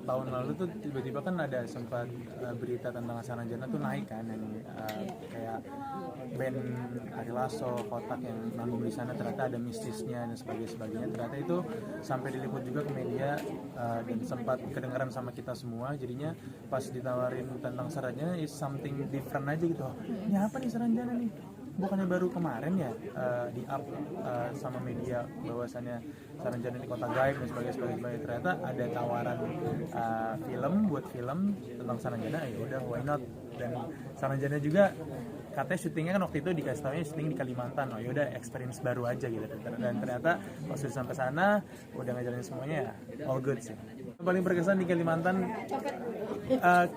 tahun lalu tuh tiba-tiba kan ada sempat berita tentang Saranjana tuh naik kan, yang kayak band Ari Lasso, Kotak yang manggung di sana ternyata ada mistisnya dan sebagainya. Ternyata itu sampai diliput juga ke media dan sempat kedengaran sama kita semua. Jadinya pas ditawarin tentang Saranjana is something different aja gitu. Ini apa nih Saranjana nih? Bukannya baru kemarin ya di up sama media bahwasannya Saranjana ini kota gaib dan sebagainya. Ternyata ada tawaran buat film tentang Saranjana, ya udah why not. Dan Saranjana juga katanya syutingnya kan waktu itu dikasih tahunya syuting di Kalimantan. Oh yaudah experience baru aja gitu. Dan ternyata pas sudah sampai sana udah ngejalanin semuanya ya all good sih. Yang paling berkesan di Kalimantan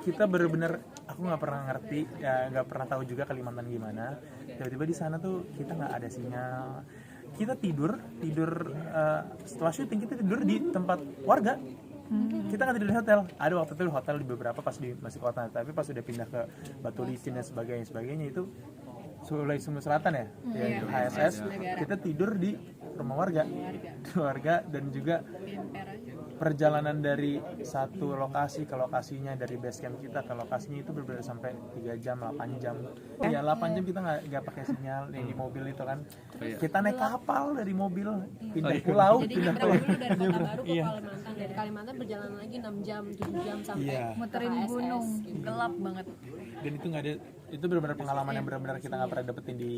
kita benar-benar aku nggak pernah ngerti ya, nggak pernah tahu juga Kalimantan gimana. Tiba-tiba di sana tuh kita nggak ada sinyal, kita tidur setelah syuting kita tidur di tempat warga. Kita nggak tidur di hotel. Ada waktu itu hotel di beberapa pas di masih kota, tapi pas udah pindah ke Batu Licin dan sebagainya itu Sulawesi Selatan ya, itu HSS. Kita tidur di rumah warga dan juga perjalanan dari satu lokasi ke lokasinya, dari base camp kita ke lokasinya itu berbeda sampai 3 jam, 8 jam. Ya 8 jam kita nggak pakai sinyal yang di mobil itu kan. Kita naik kapal dari mobil, pindah pulau, pindah pulau. Dari Kota Baru ke Kalimantan, dari Kalimantan berjalan lagi 6 jam, 7 jam sampai muterin gunung, gelap banget. Dan itu nggak ada, itu benar-benar pengalaman yang benar-benar kita nggak pernah dapetin di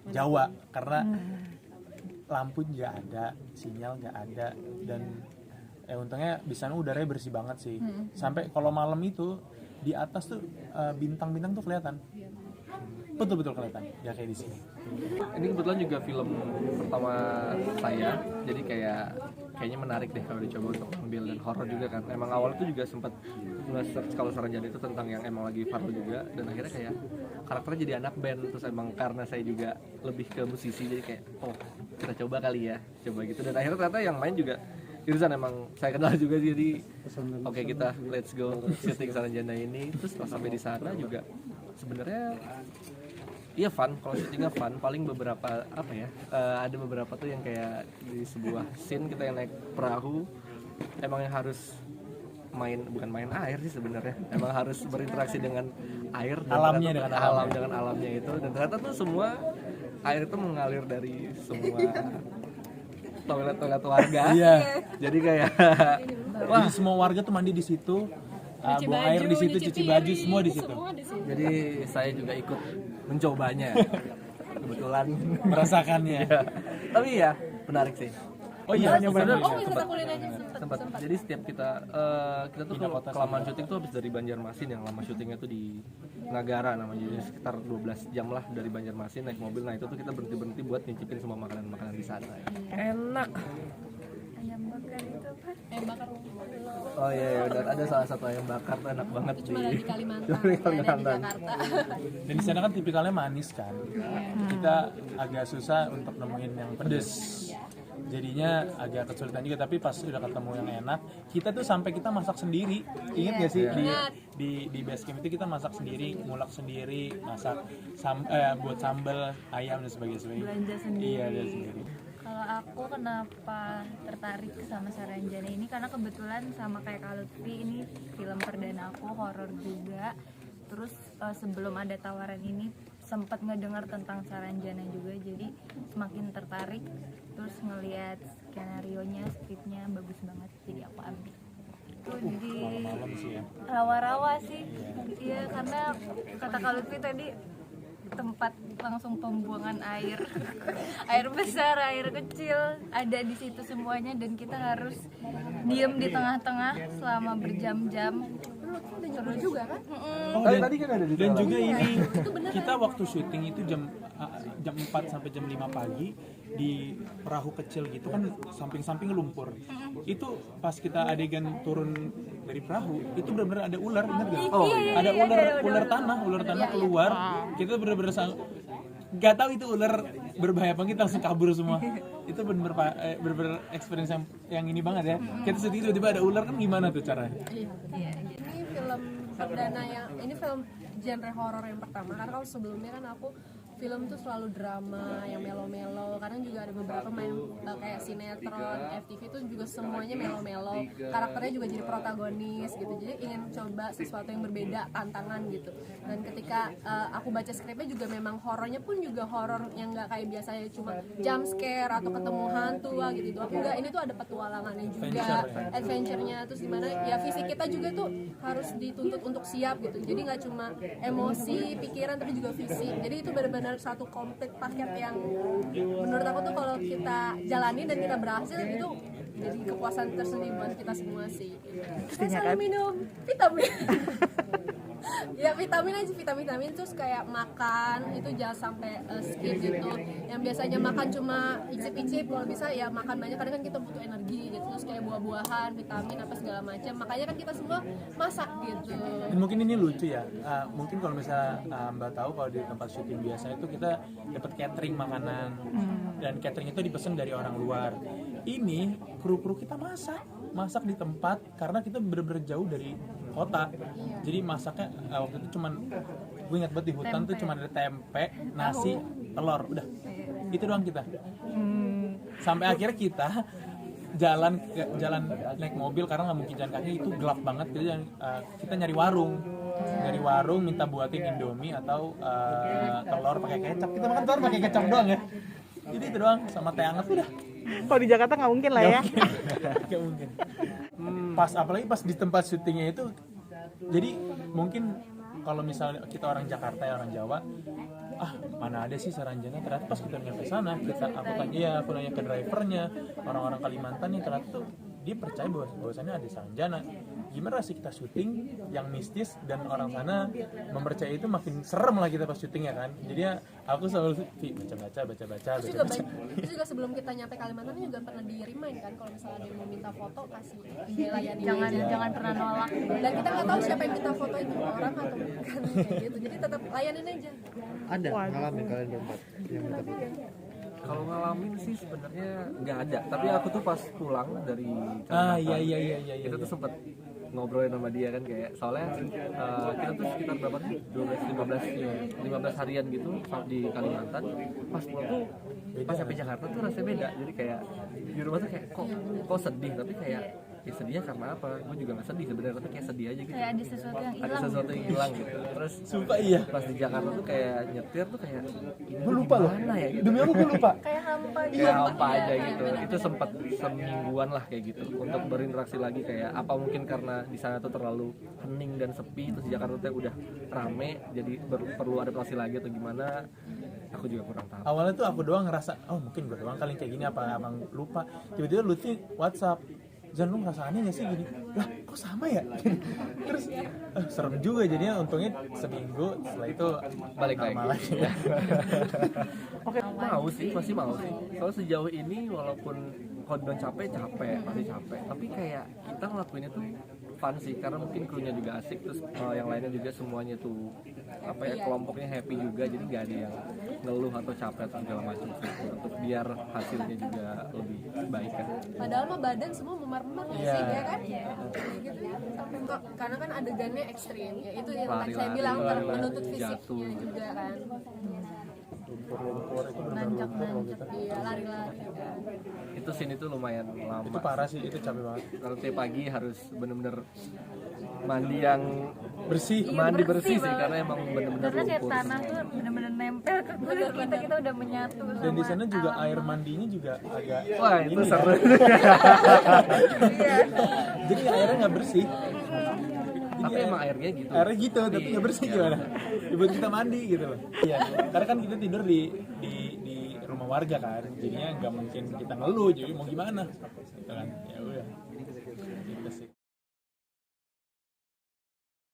Jawa karena lampu nggak ada, sinyal nggak ada, dan untungnya di sana udaranya bersih banget sih. Sampai kalau malam itu di atas tuh bintang-bintang tuh kelihatan. Betul-betul kelihatan. Ya kayak di sini. Ini kebetulan juga film pertama saya, jadi kayaknya menarik deh kalau dicoba untuk ambil, dan horor juga kan. Emang awal itu juga sempat nge-search kalau Saranjana itu tentang yang emang lagi viral juga, dan akhirnya kayak karakternya jadi anak band. Terus emang karena saya juga lebih ke musisi, jadi kayak kita coba kali ya, coba gitu. Dan akhirnya ternyata yang main juga Irzan, emang saya kenal juga, jadi oke, kita let's go syuting Saranjana ini. Terus pas sampai di sana juga sebenarnya iya fun, kalau syutingnya fun. Paling beberapa ada beberapa tuh yang kayak di sebuah scene kita yang naik perahu, emang yang harus bukan main air sih sebenarnya, emang harus berinteraksi dengan air, Alamnya dengan alamnya itu. Dan ternyata tuh semua air itu mengalir dari semua toilet warga. Jadi kayak jadi semua warga tuh mandi di situ, buang air di situ, cuci baju semua di situ. Jadi saya juga ikut mencobanya, kebetulan merasakannya. Tapi ya menarik sih. kita kulin aja sempat. Jadi setiap kita tuh kalau kelamaan syuting tuh habis dari Banjarmasin, yang lama syutingnya tuh di Nagara namanya, jadi sekitar 12 jam lah dari Banjarmasin naik mobil. Nah itu tuh kita berhenti buat nyicipin semua makanan di sana. Enak. Ayam bakar itu apa? ayam bakar. Oh iya, dan ada salah satu ayam bakar tuh enak banget Cuma ada di Kalimantan, di ada di Kalimantan. Jakarta. Dan di sana kan tipikalnya manis kan. Kita agak susah untuk nemuin yang pedes. Jadinya agak kesulitan juga, tapi pas udah ketemu yang enak, kita tuh sampai kita masak sendiri. Ingat gak sih di base camp itu kita masak sendiri, ngulek sendiri, masak buat sambal ayam dan sebagainya. Belanja sendiri. Iya, belanja sendiri. Kalau aku kenapa tertarik sama Saranjana ini karena kebetulan sama kayak Kak Lutfi, ini film perdana aku, horor juga. Terus sebelum ada tawaran ini sempat ngedengar tentang Saranjana juga, jadi semakin tertarik. Terus ngelihat skenarionya, skripnya bagus banget, jadi aku ambil. Di Malam-malam sih ya. rawa-rawa sih, iya karena kata Kak Lutfi tadi tempat langsung pembuangan air, air besar, air kecil ada di situ semuanya, dan kita harus diem di tengah-tengah selama berjam-jam. Seru juga kan? Tadi kan ada di Dan dalam. juga ini kita waktu syuting itu jam 4 sampai jam 5 pagi di perahu kecil gitu kan, samping-samping lumpur. Itu pas kita adegan turun dari perahu itu benar-benar ada ular, ingat gak? Ada ular tanah keluar. Kita benar-benar nggak tahu itu ular berbahaya apa, kita langsung kabur semua. Itu benar-benar experience yang ini banget ya. Kita syuting tiba-tiba ada ular, kan gimana tuh caranya? Ini film perdana ini film genre horor yang pertama, karena kalau sebelumnya kan aku film tuh selalu drama yang melo-melo. Kadang juga ada beberapa main kayak sinetron, FTV itu juga semuanya melo-melo. Karakternya juga jadi protagonis gitu. Jadi ingin coba sesuatu yang berbeda, tantangan gitu. Dan ketika aku baca skripnya juga memang horornya pun juga horor yang nggak kayak biasanya cuma jump scare atau ketemu hantu gitu. Itu enggak, ini tuh ada petualangannya juga, adventure-nya. Terus dimana ya fisik kita juga tuh harus dituntut untuk siap gitu. Jadi nggak cuma emosi, pikiran, tapi juga fisik. Jadi itu benar-benar satu komplit paket yang menurut aku tuh kalau kita jalani dan kita berhasil itu jadi kepuasan tersendiri buat kita semua sih. Saya selalu minum vitamin. Ya vitamin terus kayak makan itu jangan sampai skip gitu. Yang biasanya makan cuma icip-icip, kalau bisa ya makan banyak, karena kan kita butuh energi gitu. Terus kayak buah-buahan, vitamin apa segala macam. Makanya kan kita semua masak gitu. Dan mungkin ini lucu ya, mungkin kalau misalnya Mbak tahu kalau di tempat syuting biasa itu kita dapat catering makanan, dan catering itu dipesan dari orang luar. Ini kru kita masak di tempat karena kita bener-bener jauh dari kota. Jadi masaknya waktu itu cuman, gue ingat banget di hutan tuh cuma ada tempe, nasi, telur, udah itu doang kita. Sampai akhirnya kita jalan naik mobil karena nggak mungkin jalan kaki, itu gelap banget. Jadi kita nyari warung minta buatin Indomie atau telur pakai kecap. Kita makan telur pakai kecap doang ya. Jadi itu doang sama teh hangat udah. Kalau di Jakarta nggak mungkin lah ya. Nggak mungkin. Apalagi pas di tempat syutingnya itu, jadi mungkin kalau misalnya kita orang Jakarta ya orang Jawa, mana ada sih Saranjana. Ternyata pas kita nyampe sana, aku nanya ke drivernya, orang-orang Kalimantan nih, ternyata tuh dia percaya bahwasannya ada Saranjana. Gimana sih kita syuting yang mistis dan orang sana mempercayai, itu makin serem lah kita pas syutingnya kan. Jadi ya aku selalu baca. Terus juga sebelum kita nyampe Kalimantan juga pernah di-remind kan, kalau misalnya ada yang mau minta foto kasih dilayani, Jangan pernah nolak. dan kita nggak tahu siapa yang minta foto itu orang atau bukan kayak gitu. Jadi tetap layanin aja. Ada ngalamin kalian berempat yang minta foto? Kalau ngalamin sih sebenarnya nggak ada, tapi aku tuh pas pulang dari iya. kita tuh sempet ngobrolin sama dia kan, kayak soalnya kita tuh sekitar berapa sih, 15 harian gitu di Kalimantan. Pas pulang tuh pas sampai Jakarta tuh rasanya beda. Jadi kayak di rumah tuh kayak kok sedih, tapi kayak ya sedihnya karena apa? Gue juga nggak sedih sebenarnya, tapi kayak sedih aja gitu. Kayak ada sesuatu yang hilang. Ada sesuatu yang hilang gitu. Terus Sumpah iya. pas di Jakarta tuh kayak nyetir tuh kayak Gue lupa loh. mana ya gitu. Demi apa gue lupa. Kayak hampa gitu. Kayak apa aja gitu. Itu sempat semingguan lah kayak gitu untuk berinteraksi lagi. Kayak apa mungkin karena di sana tuh terlalu hening dan sepi, terus di Jakarta tuh udah rame, jadi perlu adaptasi lagi atau gimana, aku juga kurang tahu. Awalnya tuh aku doang ngerasa, mungkin gue doang kali kayak gini, apa abang lupa. Tiba-tiba Lutfi WhatsApp, Jan, lu ngerasa aneh gak sih gini? Lah kok sama ya? Terus serem juga jadinya. Untungnya seminggu setelah itu Balik normal lagi. lagi. Masih mau sih. Soalnya sejauh ini walaupun kalau bilang capek, pasti capek. Tapi kayak kita ngelakuinnya tuh fun sih, karena mungkin krunya juga asik, terus yang lainnya juga semuanya tuh kelompoknya happy juga, jadi nggak ada yang ngeluh atau capek atau segala macam sih, untuk biar hasilnya juga lebih baik kan. Padahal mah badan semua memar-memar sih ya kan? Gitu ya. Kok karena kan adegannya ekstrim ya, itu yang tadi saya bilang menuntut fisiknya juga kan. Lumpur itu Nanjak. Iya, lari-lari kan. Itu scene itu lumayan lama. Itu parah sih, itu capek banget. Kalau tiap pagi harus bener-bener mandi yang Bersih. mandi bersih sih, banget. karena emang bener-bener Karena kayak lumpur. tanah tuh bener-bener nempel ke kulit kita udah menyatu sama Dan di sana juga alam. air mandinya juga agak Wah itu ini ya. seru. Jadi airnya nggak bersih. Tapi emang airnya gitu. Airnya gitu, tapi nggak bersih gimana? Buat kita mandi gitu loh. Iya, karena kan kita tidur di rumah warga kan, jadinya nggak mungkin kita ngeluh, jadi mau gimana? Gitu kan, ya udah. Gitu sih.